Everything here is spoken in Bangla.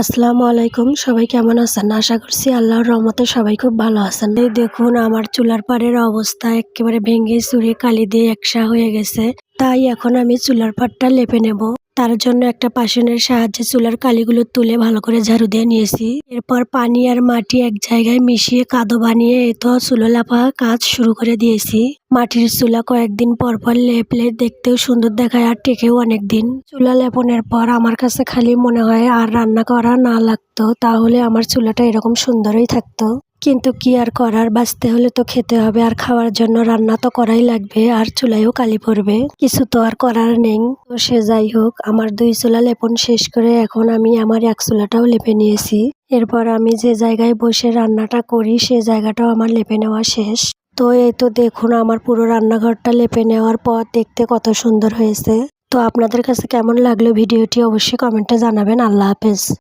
আসসালামু আলাইকুম। সবাই কেমন আছেন? আশা করছি আল্লাহর রহমতে সবাই খুব ভালো আছেন। এই দেখুন আমার চুলার পাড়ের অবস্থা একেবারে ভেঙে চুরে কালি দিয়ে একসা হয়ে গেছে। তাই এখন আমি চুলার পাড়টা লেপে নেব। তার জন্য একটা পাশনের সাহায্যে চুলার কালিগুলো তুলে ভালো করে ঝাড়ু দিয়ে নিয়েছি। এরপর পানি আর মাটি এক জায়গায় মিশিয়ে কাদো বানিয়ে তো চুলা লেপা কাজ শুরু করে দিয়েছি। মাটির চুলা কয়েকদিন পর পর লেপলে দেখতেও সুন্দর দেখায় আর টেকেও অনেক দিন। চুলা লেপনের পর আমার কাছে খালি মনে হয় আর রান্না করা না লাগতো, তাহলে আমার চুলাটা এরকম সুন্দরই থাকতো। কিন্তু কি আর করার, বাঁচতে হলে তো খেতে হবে, আর খাওয়ার জন্য রান্না তো করাই লাগবে, আর চুলায়ও কালি পড়বে, কিছু তো আর করার নেই। তো সে যাই হোক, আমার 2 চুলা লেপন শেষ করে এখন আমি আমার 1 চুলাটাও লেপে নিয়েছি। এরপর আমি যে জায়গায় বসে রান্নাটা করি সে জায়গাটাও আমার লেপে নেওয়া শেষ। তো এই তো দেখুন আমার পুরো রান্নাঘরটা লেপে নেওয়ার পর দেখতে কত সুন্দর হয়েছে। তো আপনাদের কাছে কেমন লাগলো ভিডিওটি অবশ্যই কমেন্টে জানাবেন। আল্লাহ হাফেজ।